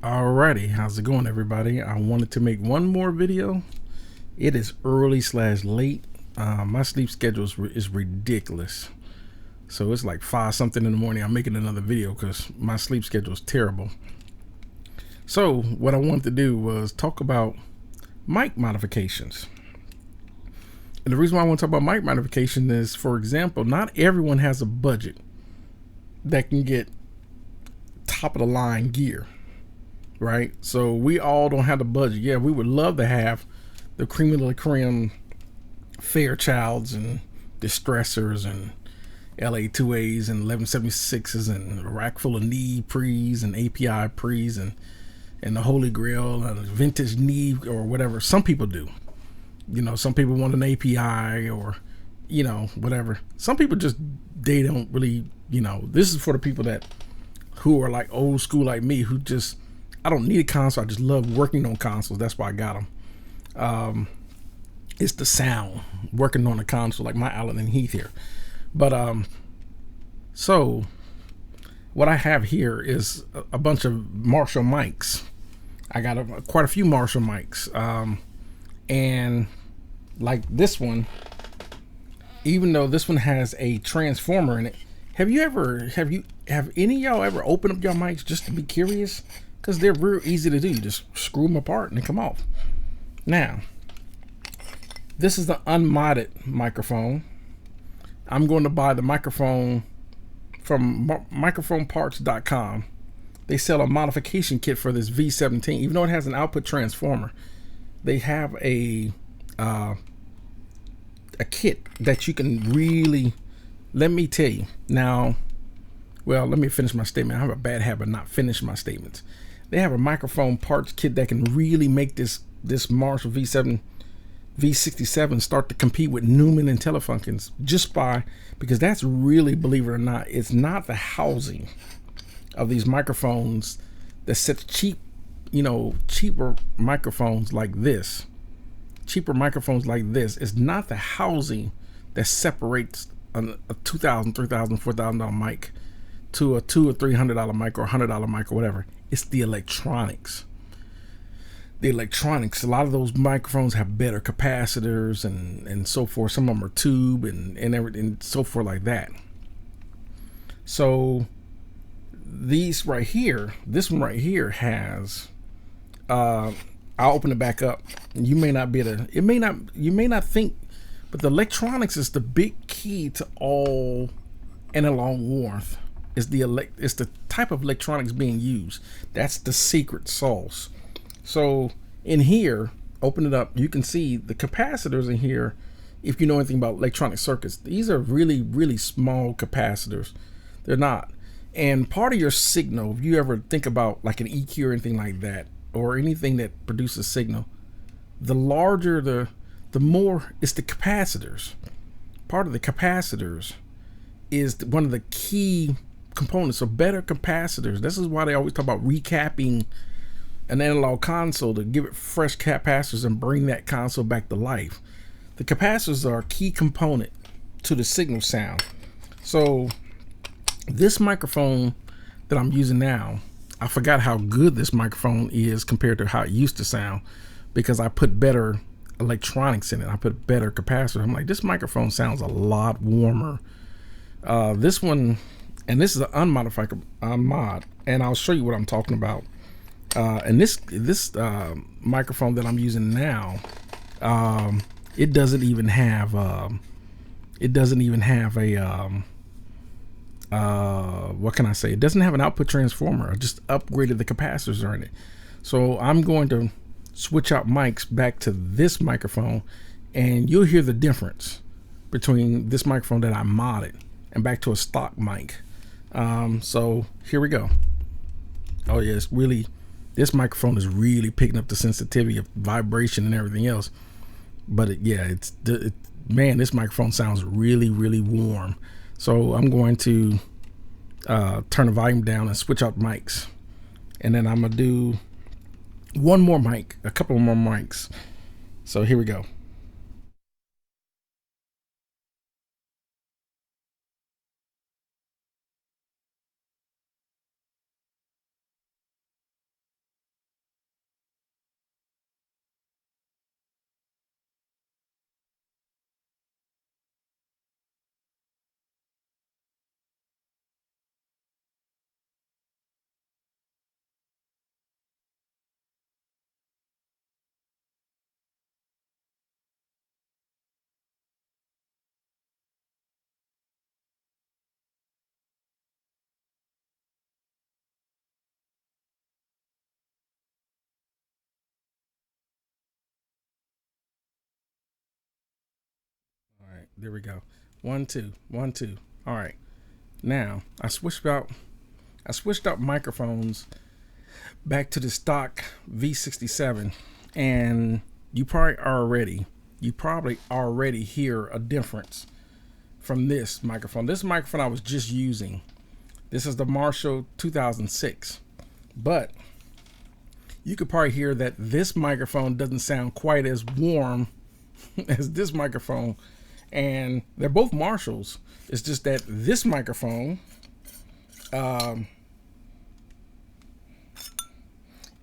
Alrighty, how's it going, everybody? I wanted to make one more video. It is early slash late. My sleep schedule is ridiculous. So it's like 5 something in the morning. I'm making another video because my sleep schedule is terrible. So what I wanted to do was talk about mic modifications. And the reason why I want to talk about mic modification is, for example, not everyone has a budget that can get top of the line gear, right? So we all don't have the budget. Yeah, we would love to have the cream of the creme Fairchilds and Distressors and LA2As and 1176s and a rack full of knee pre's and API pre's and the Holy Grail and a vintage knee or whatever. Some people do. Some people want an API or, whatever. Some people just, they don't really, this is for the people who are like old school like me, who just, I don't need a console. I just love working on consoles. That's why I got them. It's the sound working on a console like my Allen and Heath here. But so what I have here is a bunch of Marshall mics. I got quite a few Marshall mics, and like this one, even though this one has a transformer in it, have any of y'all ever opened up your mics just to be curious? Because they're real easy to do. You just screw them apart and they come off. Now, this is the unmodded microphone. I'm going to buy the microphone from microphoneparts.com. They sell a modification kit for this V17. Even though it has an output transformer, they have a kit that you can really, let me tell you. Now, well, let me finish my statement. I have a bad habit of not finishing my statements. They have a microphone parts kit that can really make this Marshall V67 start to compete with Neumann and Telefunkens because that's really, believe it or not, it's not the housing of these microphones that sets cheaper microphones like this. Cheaper microphones like this is not the housing that separates a $2,000, $3,000, $4,000 mic to a $200 or $300 mic or $100 mic or whatever. It's the electronics. A lot of those microphones have better capacitors and so forth. Some of them are tube and everything and so forth like that. So these right here, this one right here has, I'll open it back up. You may not you may not think, but the electronics is the big key to all analog warmth. It's the type of electronics being used. That's the secret sauce. So in here, open it up, you can see the capacitors in here. If you know anything about electronic circuits, these are really, really small capacitors. They're not. And part of your signal, if you ever think about like an EQ or anything like that, or anything that produces signal, the larger the more it's the capacitors. Part of the capacitors is one of the key components. So better capacitors. This is why they always talk about recapping an analog console to give it fresh capacitors and bring that console back to life. The capacitors are a key component to the signal sound. So this microphone that I'm using now, I forgot how good this microphone is compared to how it used to sound because I put better electronics in it. I put better capacitors. I'm like, this microphone sounds a lot warmer. This one, and this is an unmodified mod, and I'll show you what I'm talking about. And this microphone that I'm using now, it doesn't even have a what can I say? It doesn't have an output transformer. I just upgraded the capacitors in it. So I'm going to switch out mics back to this microphone, and you'll hear the difference between this microphone that I modded and back to a stock mic. So here we go. Oh yeah, it's really, this microphone is really picking up the sensitivity of vibration and everything else. But man, this microphone sounds really, really warm. So I'm going to turn the volume down and switch out mics. And then I'm going to do one more mic, a couple more mics. So here we go. There we go. 1 2 1 2. All right. Now I switched out microphones back to the stock V67, and you probably already hear a difference from this microphone. This microphone I was just using. This is the Marshall 2006, but you could probably hear that this microphone doesn't sound quite as warm as this microphone, and they're both Marshalls. It's just that this microphone, and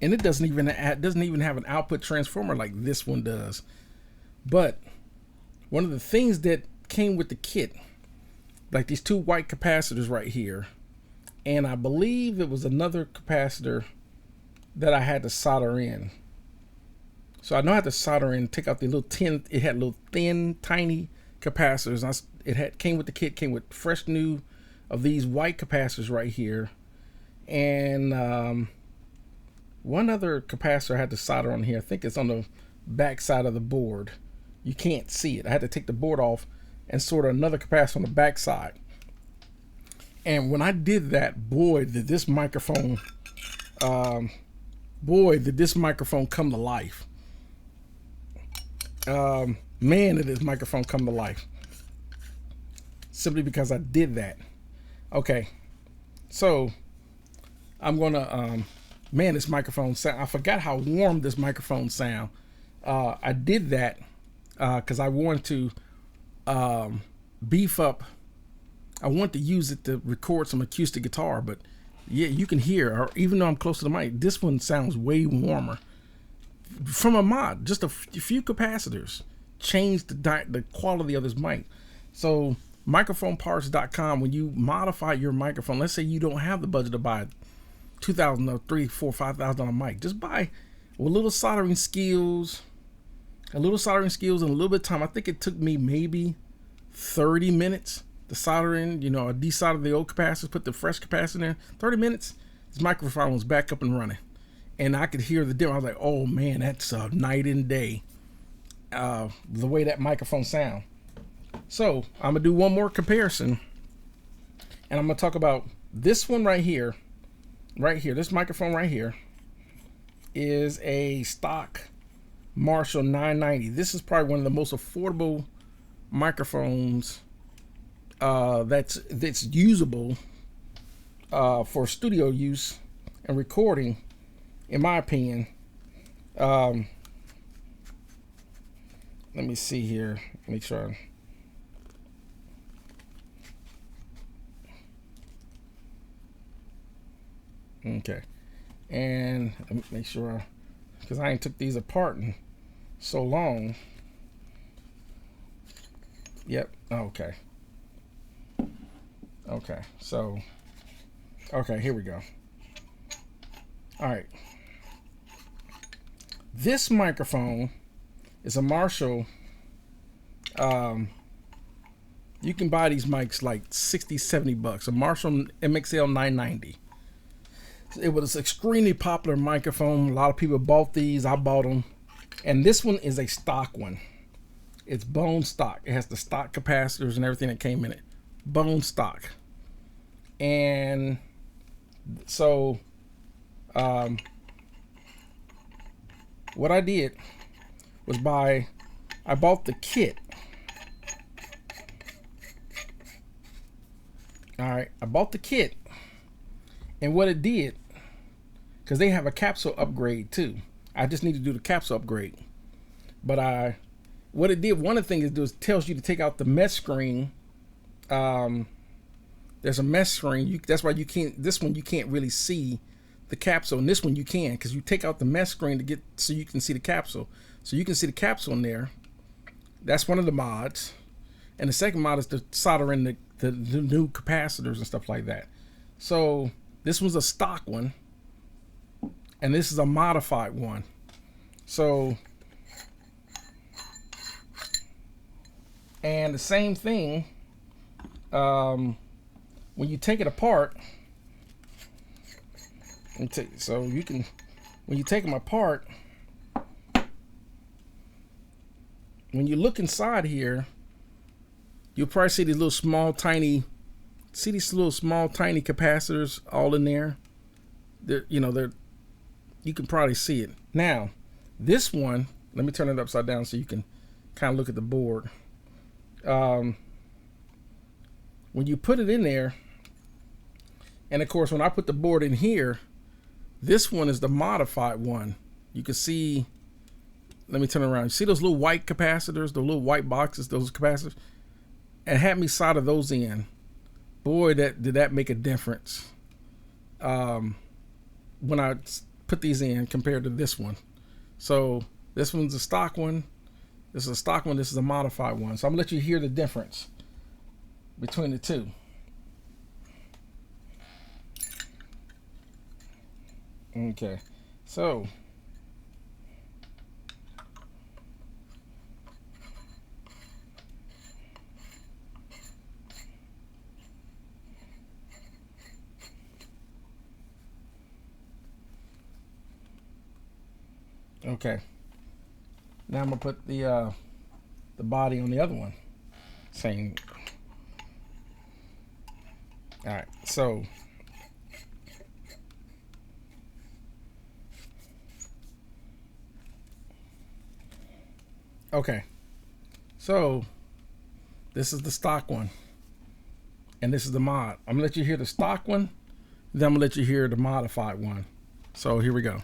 it doesn't even have an output transformer like this one does. But one of the things that came with the kit, like these two white capacitors right here, and I believe it was another capacitor that I had to solder in. So I know I had to solder in, take out the little tin. It had little thin, tiny capacitors. Came with the kit, came with fresh new of these white capacitors right here, and one other capacitor I had to solder on here. I think it's on the back side of the board. You can't see it. I had to take the board off and solder another capacitor on the back side. And when I did that, boy, did this microphone come to life. Man, did this microphone come to life. Simply because I did that. Okay, so I'm gonna, man, this microphone sound, I forgot how warm this microphone sound. I did that because I wanted to beef up. I want to use it to record some acoustic guitar, but yeah, you can hear, or even though I'm close to the mic, this one sounds way warmer. From a mod, just a few capacitors changed the quality of this mic. So microphoneparts.com, when you modify your microphone, let's say you don't have the budget to buy $2,000 or $3,000, $4,000, $5,000 mic, just buy with little soldering skills, and a little bit of time. I think it took me maybe 30 minutes to solder in, I desoldered the old capacitors, put the fresh capacitor in there. 30 minutes, this microphone was back up and running, and I could hear the difference. I was like, oh man, that's a night and day, the way that microphone sound. So I'm gonna do one more comparison, and I'm gonna talk about this one right here. This microphone right here is a stock Marshall 990. This is probably one of the most affordable microphones that's usable for studio use and recording, in my opinion. Let me see here, make sure. Okay, and let me make sure, because I ain't took these apart in so long. Yep. Okay. So, okay, here we go. All right. This microphone is a Marshall. You can buy these mics like $60-$70. A Marshall MXL 990. It was an extremely popular microphone. A lot of people bought these. I bought them. And this one is a stock one. It's bone stock. It has the stock capacitors and everything that came in it. Bone stock. And so what I did was I bought the kit. All right, I bought the kit. And what it did, because they have a capsule upgrade too. I just need to do the capsule upgrade. But what it did, one of the things it tells you to take out the mesh screen. There's a mesh screen. That's why you can't. This one you can't really see the capsule, and this one you can, because you take out the mesh screen so you can see the capsule. So you can see the capsule in there. That's one of the mods, and the second mod is to solder in the new capacitors and stuff like that. So this one's a stock one, and this is a modified one. So, and the same thing, when you take it apart, when you take them apart, when you look inside here, You'll probably see these little small tiny, see these little small tiny capacitors all in there. They're you can probably see it. Now, this one, let me turn it upside down so you can kind of look at the board. When you put it in there, and of course when I put the board in here, this one is the modified one. You can see, let me turn it around. You see those little white capacitors, the little white boxes, those capacitors? And had me solder those in. Boy, did that make a difference when I put these in compared to this one. So this one's a stock one. This is a stock one. This is a modified one. So I'm gonna let you hear the difference between the two. Okay, so okay. Now I'm gonna put the body on the other one. Same. All right. So okay. So this is the stock one, and this is the mod. I'm gonna let you hear the stock one, then I'm gonna let you hear the modified one. So here we go.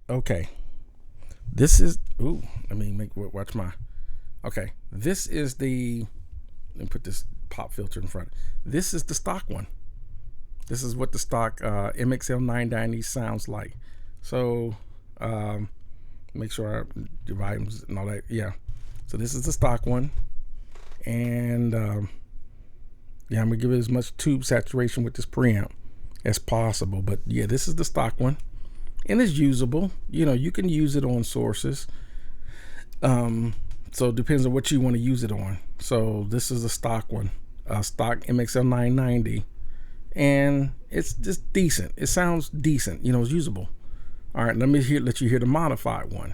Okay. This is let me watch my. Okay. This is the, let me put this pop filter in front. This is the stock one. This is what the stock MXL 990 sounds like. So make sure I do volumes and all that. Yeah. So this is the stock one, and yeah, I'm gonna give it as much tube saturation with this preamp as possible. But yeah, this is the stock one, and it's usable. You can use it on sources. So it depends on what you want to use it on. So this is a stock one, stock MXL 990, and it's just decent. It sounds decent. It's usable. All right, let you hear the modified one.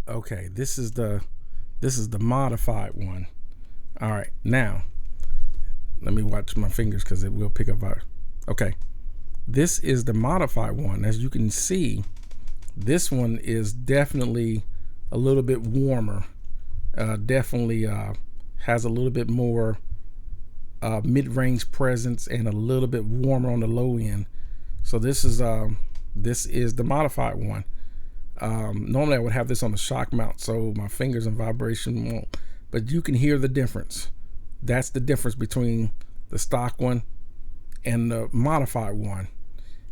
Okay, this is the modified one. All right, now let me watch my fingers because it will pick up our. Okay, this is the modified one. As you can see, this one is definitely a little bit warmer. Definitely has a little bit more mid-range presence and a little bit warmer on the low end. So this is the modified one. Normally I would have this on the shock mount so my fingers and vibration won't, but you can hear the difference. That's the difference between the stock one and the modified one.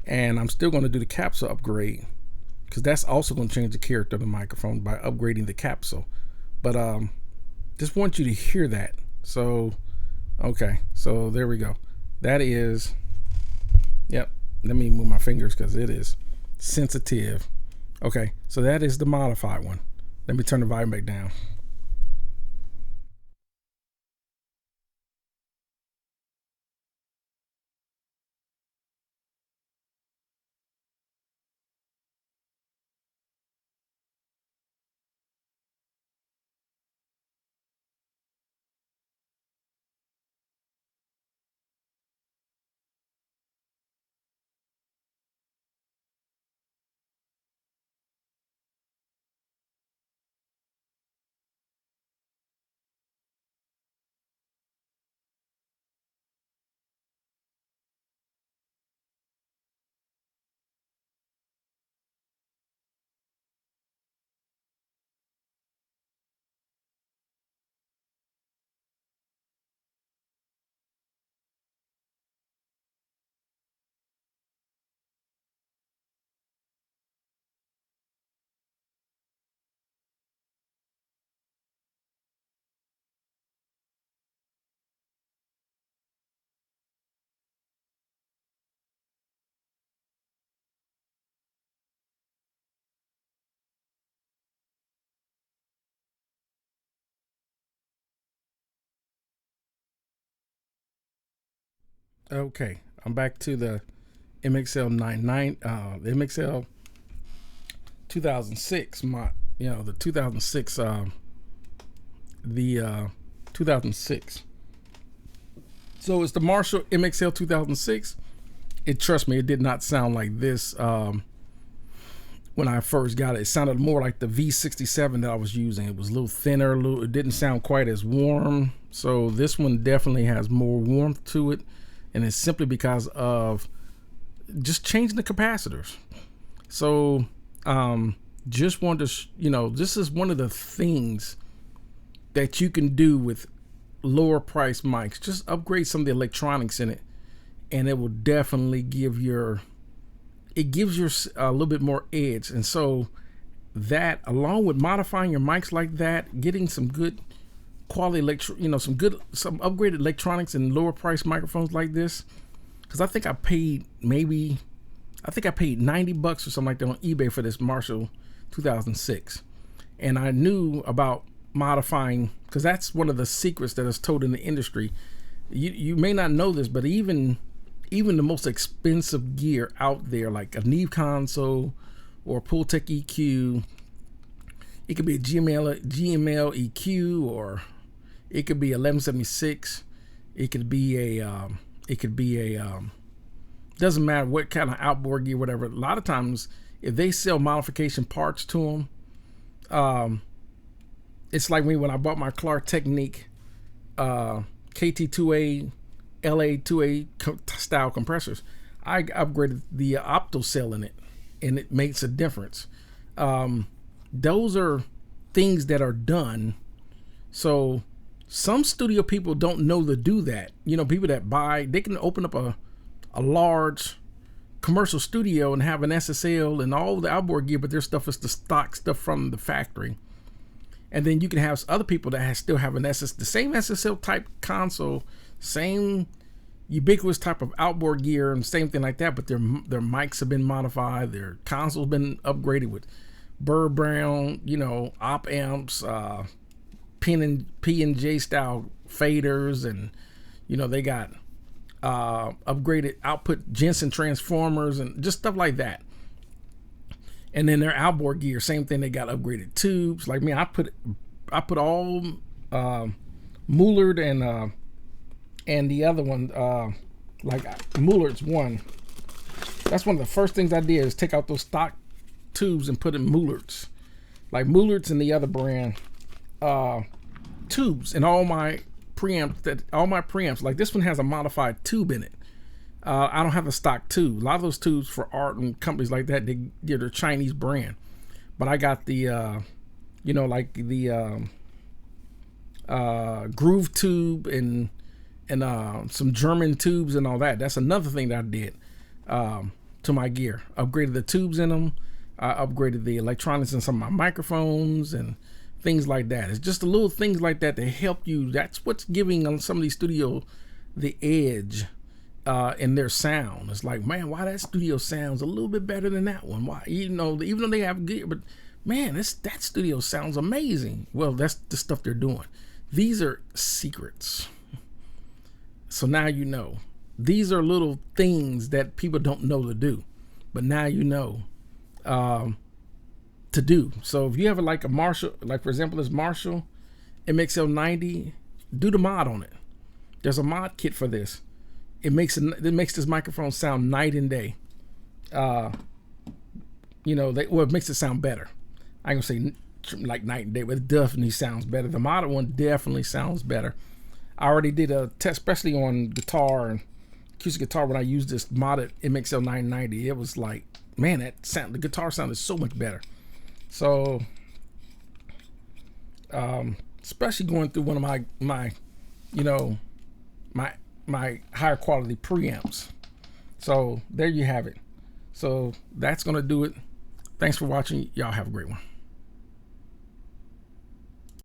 And I'm still going to do the capsule upgrade because that's also going to change the character of the microphone by upgrading the capsule. But just want you to hear that. So okay, so there we go. That is, yep, let me move my fingers because it is sensitive. Okay, so that is the modified one. Let me turn the volume back down. Okay, I'm back to the MXL 99, the MXL 2006. The 2006, the 2006. So it's the Marshall MXL 2006. Trust me, it did not sound like this when I first got it. It sounded more like the V67 that I was using. It was a little thinner, it didn't sound quite as warm. So this one definitely has more warmth to it, and it's simply because of just changing the capacitors. So just wanted to, this is one of the things that you can do with lower price mics. Just upgrade some of the electronics in it, and it will definitely give you a little bit more edge. And so that, along with modifying your mics like that, getting some good quality some upgraded electronics and lower price microphones like this, because I think I paid $90 or something like that on eBay for this Marshall 2006, and I knew about modifying, because that's one of the secrets that is told in the industry. You may not know this, but even the most expensive gear out there, like a Neve console or a Pultec EQ, it could be a GML EQ, or it could be 1176. It could be a doesn't matter what kind of outboard gear, whatever. A lot of times, if they sell modification parts to them, it's like me when I bought my Clark Technique KT2A LA2A style compressors. I upgraded the opto cell in it, and it makes a difference. Those are things that are done. So some studio people don't know to do that. People that they can open up a large commercial studio and have an SSL and all the outboard gear, but their stuff is the stock stuff from the factory. And then you can have other people that still have the same SSL type console, same ubiquitous type of outboard gear and same thing like that, but their mics have been modified, their console's been upgraded with Burr Brown, op amps, P&J style faders, and they got upgraded output Jensen transformers and just stuff like that. And then their outboard gear, same thing, they got upgraded tubes. Like me, I put all Mullard and the other one, like Mullard's one. That's one of the first things I did, is take out those stock tubes and put in Mullard's. Like Mullard's and the other brand tubes, and all my preamps. Like this one has a modified tube in it. I don't have a stock tube. A lot of those tubes for art and companies like that, they're a Chinese brand. But I got the, like the groove tube and some German tubes and all that. That's another thing that I did to my gear. Upgraded the tubes in them. I upgraded the electronics in some of my microphones and things like that. It's just the little things like that that help you. That's what's giving some of these studios the edge in their sound. It's like, man, why that studio sounds a little bit better than that one? Why, even though they have gear, but man, that studio sounds amazing. Well, that's the stuff they're doing. These are secrets. So now you know. These are little things that people don't know to do, but now you know to do. So if you have like a Marshall, like for example this Marshall MXL 90, do the mod on it. There's a mod kit for this. It makes this microphone sound night and day. It makes it sound better. I ain't gonna say like night and day, but it definitely sounds better. The modded one definitely sounds better. I already did a test, especially on guitar and acoustic guitar, when I used this modded MXL 990. It was like, man, the guitar sounded so much better. So, especially going through one of my higher quality preamps. So there you have it. So that's gonna do it. Thanks for watching. Y'all have a great one.